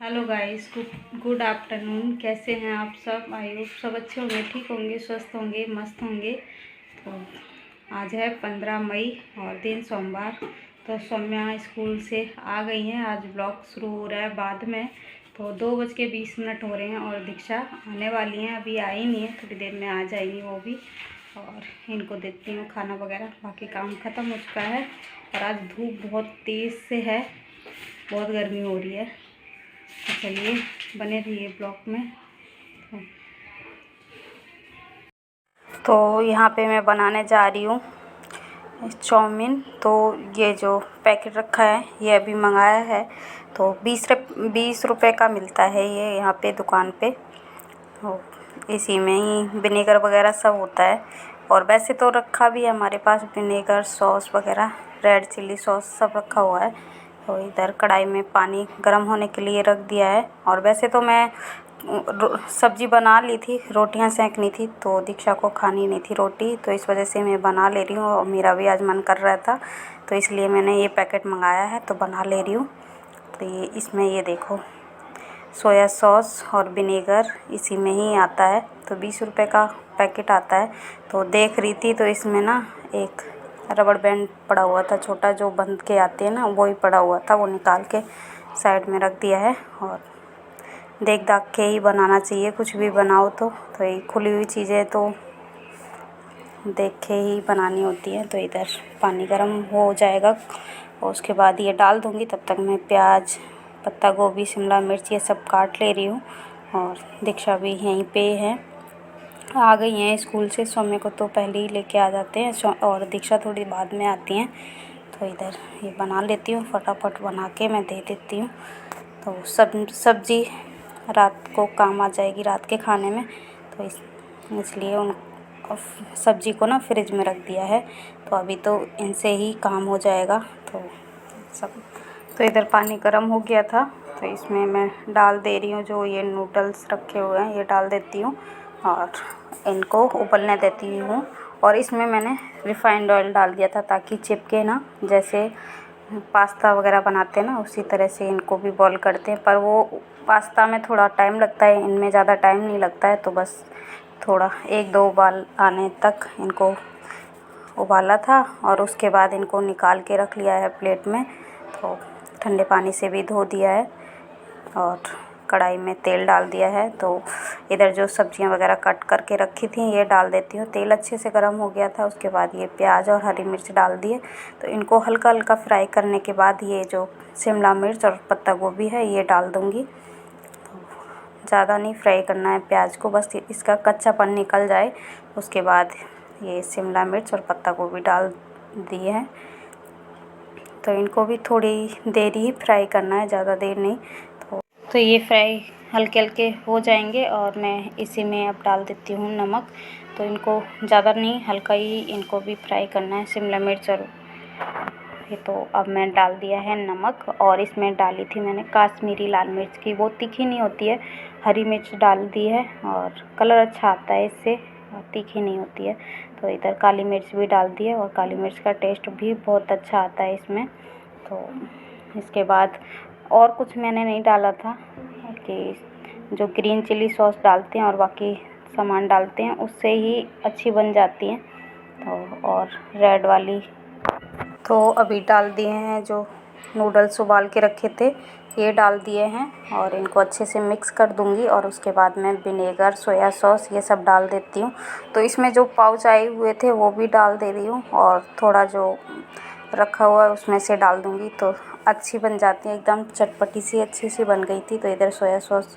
Hello guys, good afternoon. कैसे हैं आप सब? आई होप सब अच्छे होंगे, ठीक होंगे, स्वस्थ होंगे, मस्त होंगे। तो आज है 15 मई और दिन सोमवार। तो सौम्या स्कूल से आ गई हैं। आज ब्लॉग शुरू हो रहा है बाद में। तो 2:20 हो रहे हैं और दीक्षा आने वाली हैं, अभी आई नहीं है, थोड़ी देर में आ जाएंगी वो भी। और इनको देती हूँ खाना वगैरह, बाकी काम ख़त्म हो चुका है। और आज धूप बहुत तेज़ से है, बहुत गर्मी हो रही है। तो चलिए बने रहिए ब्लॉग में। तो यहाँ पे मैं बनाने जा रही हूँ चाउमीन। तो ये जो पैकेट रखा है ये अभी मंगाया है। तो 20 रुपये का मिलता है ये यहाँ पे दुकान पे। तो इसी में ही विनेगर वगैरह सब होता है। और वैसे तो रखा भी है हमारे पास विनेगर, सॉस वगैरह, रेड चिल्ली सॉस सब रखा हुआ है। तो इधर कढ़ाई में पानी गर्म होने के लिए रख दिया है। और वैसे तो मैं सब्ज़ी बना ली थी, रोटियां सेंकनी थी, तो दीक्षा को खानी नहीं थी रोटी, तो इस वजह से मैं बना ले रही हूँ। और मेरा भी आज मन कर रहा था, तो इसलिए मैंने ये पैकेट मंगाया है, तो बना ले रही हूँ। तो ये इसमें ये देखो सोया सॉस और विनेगर इसी में ही आता है। तो 20 रुपये का पैकेट आता है। तो देख रही थी तो इसमें ना एक रबड़ बैंड पड़ा हुआ था छोटा, जो बंद के आते हैं ना, वो ही पड़ा हुआ था, वो निकाल के साइड में रख दिया है। और देख दाख के ही बनाना चाहिए, कुछ भी बनाओ तो ये खुली हुई चीज़ें तो देख के ही बनानी होती है। तो इधर पानी गर्म हो जाएगा और उसके बाद ये डाल दूँगी। तब तक मैं प्याज, पत्ता गोभी, शिमला मिर्च ये सब काट ले रही हूँ। और दीक्षा भी यहीं पे है, आ गई हैं स्कूल से। सौम्य को तो पहले ही लेके आ जाते हैं और दीक्षा थोड़ी बाद में आती हैं। तो इधर ये बना लेती हूँ, फटाफट बना के मैं दे देती हूँ। तो सब्ज़ी रात को काम आ जाएगी, रात के खाने में। तो इसलिए उन सब्ज़ी को ना फ्रिज में रख दिया है। तो अभी तो इनसे ही काम हो जाएगा। तो इधर पानी गर्म हो गया था, तो इसमें मैं डाल दे रही हूँ जो ये नूडल्स रखे हुए हैं, ये डाल देती हूँ और इनको उबलने देती हूँ। और इसमें मैंने रिफ़ाइंड ऑयल डाल दिया था ताकि चिपके ना, जैसे पास्ता वगैरह बनाते हैं ना, उसी तरह से इनको भी बॉईल करते हैं। पर वो पास्ता में थोड़ा टाइम लगता है, इनमें ज़्यादा टाइम नहीं लगता है। तो बस थोड़ा 1-2 उबाल आने तक इनको उबाला था और उसके बाद इनको निकाल के रख लिया है प्लेट में। तो ठंडे पानी से भी धो दिया है और कढ़ाई में तेल डाल दिया है। तो इधर जो सब्जियां वगैरह कट करके रखी थी ये डाल देती हूँ। तेल अच्छे से गर्म हो गया था, उसके बाद ये प्याज और हरी मिर्च डाल दिए। तो इनको हल्का हल्का फ्राई करने के बाद ये जो शिमला मिर्च और पत्ता गोभी है ये डाल दूँगी। ज़्यादा नहीं फ्राई करना है प्याज को, बस इसका कच्चापन निकल जाए। उसके बाद ये शिमला मिर्च और पत्ता गोभी डाल दिए हैं। तो इनको भी थोड़ी देर ही फ्राई करना है, ज़्यादा देर नहीं। तो ये फ्राई हल्के हल्के हो जाएंगे और मैं इसी में अब डाल देती हूँ नमक। तो इनको ज़्यादा नहीं, हल्का ही इनको भी फ्राई करना है, शिमला मिर्च और ये। तो अब मैं डाल दिया है नमक। और इसमें डाली थी मैंने काश्मीरी लाल मिर्च की, वो तीखी नहीं होती है, हरी मिर्च डाल दी है और कलर अच्छा आता है इससे, तीखी नहीं होती है। तो इधर काली मिर्च भी डाल दी है और काली मिर्च का टेस्ट भी बहुत अच्छा आता है इसमें। तो इसके बाद और कुछ मैंने नहीं डाला था, कि जो ग्रीन चिली सॉस डालते हैं और बाकी सामान डालते हैं उससे ही अच्छी बन जाती हैं। तो और रेड वाली तो अभी डाल दिए हैं, जो नूडल्स उबाल के रखे थे ये डाल दिए हैं और इनको अच्छे से मिक्स कर दूंगी। और उसके बाद मैं विनेगर, सोया सॉस ये सब डाल देती हूँ। तो इसमें जो पाउच आए हुए थे वो भी डाल दे रही हूँ और थोड़ा जो रखा हुआ है उसमें से डाल दूँगी। तो अच्छी बन जाती है, एकदम चटपटी सी अच्छी सी बन गई थी। तो इधर सोया सॉस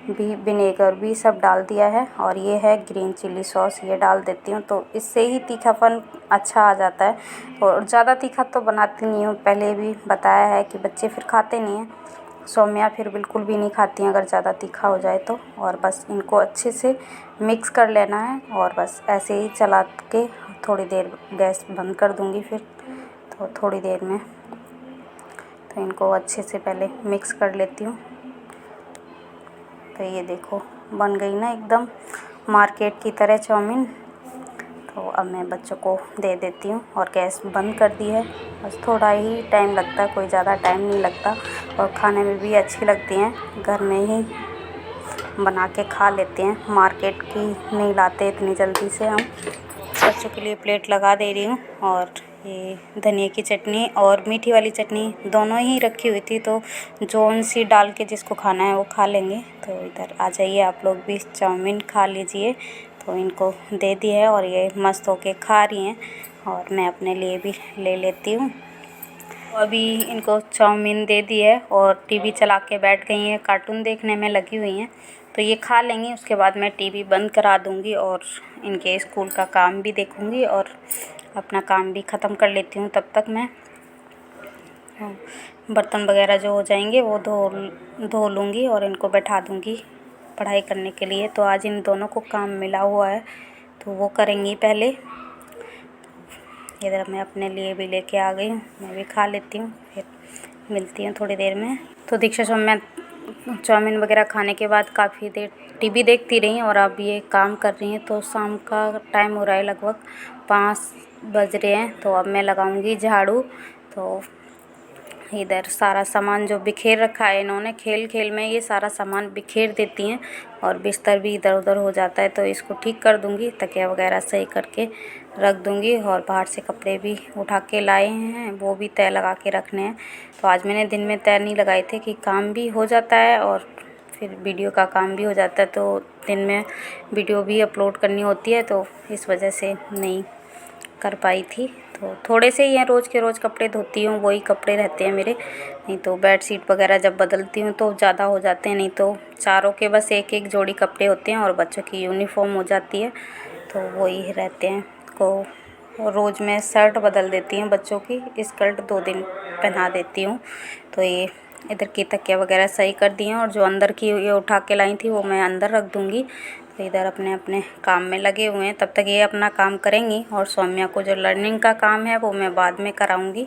भी, विनेगर भी सब डाल दिया है और ये है ग्रीन चिली सॉस, ये डाल देती हूँ। तो इससे ही तीखापन अच्छा आ जाता है। और ज़्यादा तीखा तो बनाती नहीं हूँ, पहले भी बताया है कि बच्चे फिर खाते नहीं हैं। सौम्या फिर बिल्कुल भी नहीं खाती हैं अगर ज़्यादा तीखा हो जाए तो। और बस इनको अच्छे से मिक्स कर लेना है और बस ऐसे ही चला के थोड़ी देर गैस बंद कर दूँगी फिर। तो थोड़ी देर में तो इनको अच्छे से पहले मिक्स कर लेती हूँ। तो ये देखो बन गई ना एकदम मार्केट की तरह चाउमीन। तो अब मैं बच्चों को दे देती हूँ और गैस बंद कर दी है। बस थोड़ा ही टाइम लगता है, कोई ज़्यादा टाइम नहीं लगता और खाने में भी अच्छी लगती हैं। घर में ही बना के खा लेते हैं, मार्केट की नहीं लाते इतनी जल्दी से हम। बच्चों के लिए प्लेट लगा दे रही हूँ और ये धनिया की चटनी और मीठी वाली चटनी दोनों ही रखी हुई थी, तो जौन सी डाल के जिसको खाना है वो खा लेंगे। तो इधर आ जाइए आप लोग भी चाउमीन खा लीजिए। तो इनको दे दी है और ये मस्त होके खा रही हैं और मैं अपने लिए भी ले लेती हूँ। अभी इनको चाउमीन दे दी है और टीवी चला के बैठ गई हैं, कार्टून देखने में लगी हुई हैं। तो ये खा लेंगी, उसके बाद मैं टीवी बंद करा दूँगी और इनके स्कूल का काम भी देखूँगी और अपना काम भी ख़त्म कर लेती हूँ। तब तक मैं बर्तन वगैरह जो हो जाएंगे वो धो लूँगी और इनको बैठा दूँगी पढ़ाई करने के लिए। तो आज इन दोनों को काम मिला हुआ है तो वो करेंगी पहले। इधर मैं अपने लिए भी लेके आ गई हूँ, मैं भी खा लेती हूँ, फिर मिलती हूँ थोड़ी देर में। तो दीक्षा चाउमीन वगैरह खाने के बाद काफ़ी देर टीवी देखती रही और अब ये काम कर रही हैं। तो शाम का टाइम हो रहा है, लगभग 5 बज रहे हैं। तो अब मैं लगाऊंगी झाड़ू। तो इधर सारा सामान जो बिखेर रखा है इन्होंने, खेल खेल में ये सारा सामान बिखेर देती हैं और बिस्तर भी इधर उधर हो जाता है। तो इसको ठीक कर दूंगी, तकिया वगैरह सही करके रख दूंगी। और बाहर से कपड़े भी उठा के लाए हैं, वो भी तय लगा के रखने हैं। तो आज मैंने दिन में तय नहीं लगाए थे कि काम भी हो जाता है और फिर वीडियो का काम भी हो जाता है। तो दिन में वीडियो भी अपलोड करनी होती है, तो इस वजह से नहीं कर पाई थी। तो थोड़े से ही हैं, रोज़ के रोज़ कपड़े धोती हूँ, वही कपड़े रहते हैं मेरे। नहीं तो बेडशीट वगैरह जब बदलती हूँ तो ज़्यादा हो जाते हैं, नहीं तो चारों के बस एक एक जोड़ी कपड़े होते हैं और बच्चों की यूनिफॉर्म हो जाती है तो वही रहते हैं। को रोज़ मैं शर्ट बदल देती हूँ बच्चों की, स्कर्ट 2 दिन पहना देती हूँ। तो ये इधर की तकिया वगैरह सही कर दी हैं और जो अंदर की ये उठा के लाई थी वो मैं अंदर रख दूँगी। तो इधर अपने अपने काम में लगे हुए हैं, तब तक ये अपना काम करेंगी और सौम्या को जो लर्निंग का काम है वो मैं बाद में कराऊंगी।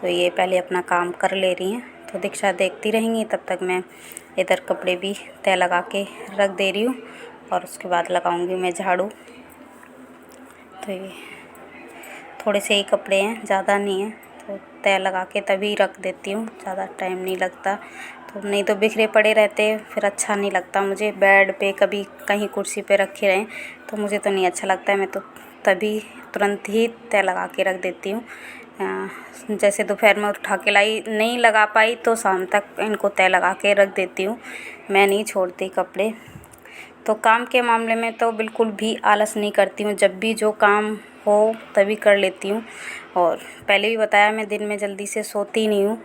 तो ये पहले अपना काम कर ले रही हैं। तो दीक्षा देखती रहेंगी, तब तक मैं इधर कपड़े भी तय लगा के रख दे रही हूँ और उसके बाद लगाऊंगी मैं झाड़ू। तो ये थोड़े से ही कपड़े हैं, ज़्यादा नहीं है, तो तय लगा के तभी रख देती हूँ, ज़्यादा टाइम नहीं लगता। तो नहीं तो बिखरे पड़े रहते फिर अच्छा नहीं लगता मुझे। बेड पे कभी कहीं कुर्सी पे रखे रहें तो मुझे तो नहीं अच्छा लगता है। मैं तो तभी तुरंत ही तय लगा के रख देती हूँ। जैसे दोपहर में उठा के लाई, नहीं लगा पाई तो शाम तक इनको तय लगा के रख देती हूँ, मैं नहीं छोड़ती कपड़े। तो काम के मामले में तो बिल्कुल भी आलस नहीं करती हूँ, जब भी जो काम हो तभी कर लेती हूँ। और पहले भी बताया मैं दिन में जल्दी से सोती नहीं हूँ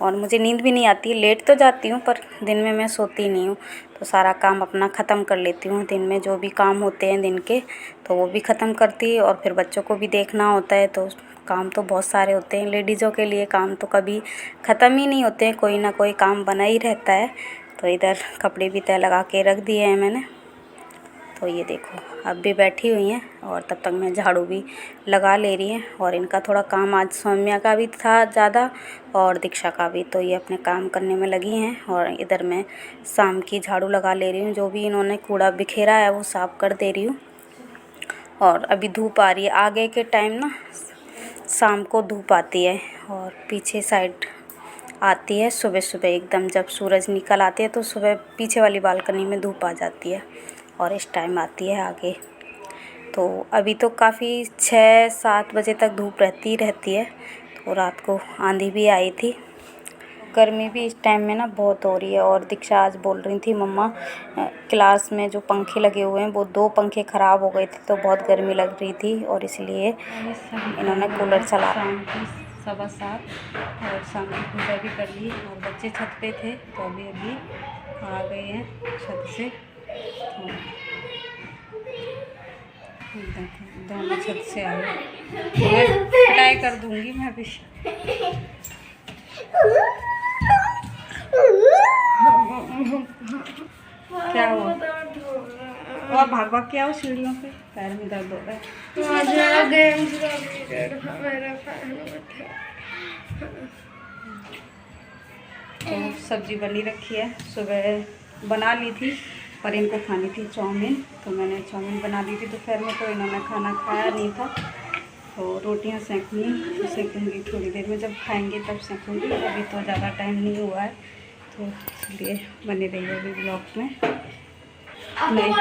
और मुझे नींद भी नहीं आती, लेट तो जाती हूँ पर दिन में मैं सोती नहीं हूँ। तो सारा काम अपना ख़त्म कर लेती हूँ दिन में, जो भी काम होते हैं दिन के तो वो भी ख़त्म करती और फिर बच्चों को भी देखना होता है। तो काम तो बहुत सारे होते हैं, लेडीज़ों के लिए काम तो कभी ख़त्म ही नहीं होते हैं, कोई ना कोई काम बना ही रहता है। तो इधर कपड़े भी तय लगा के रख दिए हैं मैंने। तो ये देखो अब भी बैठी हुई हैं और तब तक मैं झाड़ू भी लगा ले रही हैं। और इनका थोड़ा काम आज सौम्या का भी था ज़्यादा और दीक्षा का भी, तो ये अपने काम करने में लगी हैं और इधर मैं शाम की झाड़ू लगा ले रही हूँ। जो भी इन्होंने कूड़ा बिखेरा है वो साफ़ कर दे रही हूँ। और अभी धूप आ रही है, आगे के टाइम ना शाम को धूप आती है और पीछे साइड आती है सुबह सुबह, एकदम जब सूरज निकल आती है तो सुबह पीछे वाली बालकनी में धूप आ जाती है और इस टाइम आती है आगे। तो अभी तो काफ़ी 6-7 बजे तक धूप रहती है। तो रात को आंधी भी आई थी। गर्मी भी इस टाइम में ना बहुत हो रही है। और दीक्षा आज बोल रही थी मम्मा क्लास में जो पंखे लगे हुए हैं वो 2 पंखे ख़राब हो गए थे तो बहुत गर्मी लग रही थी और इसलिए इन्होंने कूलर चला। 7:15 और शाम की पूजा भी कर ली और बच्चे छत पे थे तो अभी आ गए हैं छत से। दोनों छत से आए, मैं पिटाई कर दूंगी मैं भी। क्या हुआ? और भाग भाग के आओ सीढ़ियों पे, पैर में दर्द हो रहा है। तो सब्जी बनी रखी है, सुबह बना ली थी और इनको खानी थी चाउमीन, तो मैंने चाउमीन बना दी थी दोपहर में, तो इन्होंने खाना खाया नहीं था। तो रोटियां सेकूँगी थोड़ी देर में, जब खाएंगे तब सेकूँगी, अभी तो ज़्यादा टाइम नहीं हुआ है, तो इसलिए बने रहिए अभी ब्लॉग में। नहीं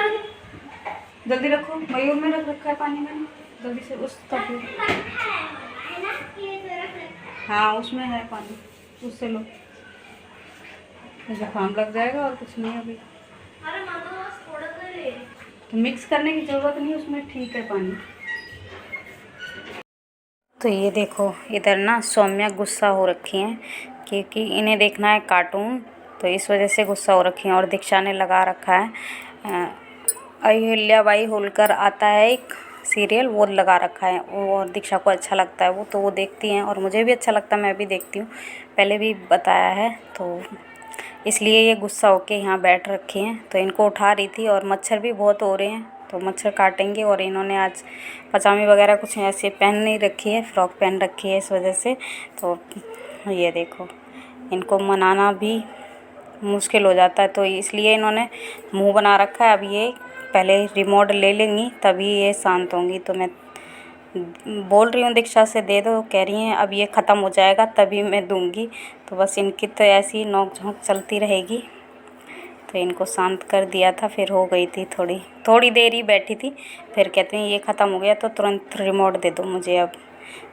जल्दी रखो, मयूर में रखा है पानी में, जल्दी से उस कप। हाँ उसमें है पानी, उससे लो, जुकाम लग जाएगा और कुछ नहीं। अभी तो मिक्स करने की ज़रूरत नहीं, उसमें ठीक है पानी। तो ये देखो इधर ना सौम्या गुस्सा हो रखी हैं, क्योंकि इन्हें देखना है कार्टून, तो इस वजह से गुस्सा हो रखी हैं। और दीक्षा ने लगा रखा है अहिल्याबाई होलकर आता है एक सीरियल, वो लगा रखा है, और दीक्षा को अच्छा लगता है वो, तो वो देखती हैं और मुझे भी अच्छा लगता है, मैं भी देखती हूँ, पहले भी बताया है। तो इसलिए ये गुस्सा होके यहाँ बैठ रखी हैं। तो इनको उठा रही थी, और मच्छर भी बहुत हो रहे हैं, तो मच्छर काटेंगे। और इन्होंने आज पजामी वगैरह कुछ ऐसे पहन नहीं रखी है, फ्रॉक पहन रखी है इस वजह से। तो ये देखो इनको मनाना भी मुश्किल हो जाता है, तो इसलिए इन्होंने मुंह बना रखा है। अब ये पहले रिमोट ले लेंगी तभी ये शांत होंगी। तो मैं बोल रही हूँ दीक्षा से दे दो, कह रही हैं अब ये ख़त्म हो जाएगा तभी मैं दूंगी। तो बस इनकी तो ऐसी नोक झोंक चलती रहेगी। तो इनको शांत कर दिया था, फिर हो गई थी थोड़ी देर ही बैठी थी, फिर कहते हैं ये ख़त्म हो गया तो तुरंत रिमोट दे दो मुझे अब।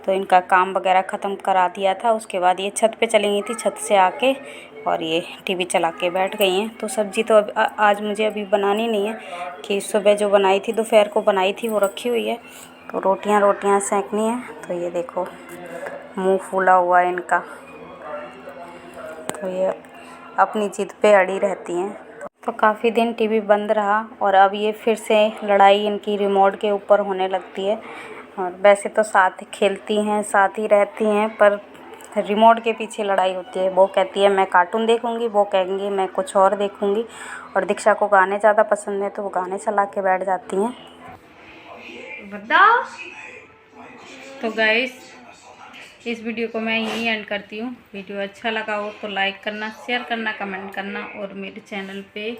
तो इनका काम वगैरह ख़त्म करा दिया था, उसके बाद ये छत पे चली गई थी, छत से आके और ये टीवी चला के बैठ गई हैं। तो सब्ज़ी तो आज मुझे अभी बनानी नहीं है, कि सुबह जो बनाई थी दोपहर को बनाई थी वो रखी हुई है। तो रोटियां सेंकनी है। तो ये देखो मुंह फूला हुआ है इनका, तो ये अपनी जिद पे अड़ी रहती हैं। तो काफ़ी दिन टीवी बंद रहा, और अब ये फिर से लड़ाई इनकी रिमोट के ऊपर होने लगती है। और वैसे तो साथ खेलती हैं, साथ ही रहती हैं, पर रिमोट के पीछे लड़ाई होती है। वो कहती है मैं कार्टून देखूंगी, वो कहेंगी मैं कुछ और देखूंगी। और दीक्षा को गाने ज़्यादा पसंद है, तो वो गाने चला के बैठ जाती हैं। बताओ। तो गाइस इस वीडियो को मैं यहीं एंड करती हूँ। वीडियो अच्छा लगा हो तो लाइक करना, शेयर करना, कमेंट करना, और मेरे चैनल पे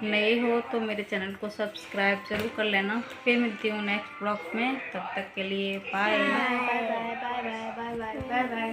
नए हो तो मेरे चैनल को सब्सक्राइब जरूर कर लेना। फिर मिलती हूँ नेक्स्ट ब्लॉग में, तब तक के लिए bye bye bye bye bye bye bye bye.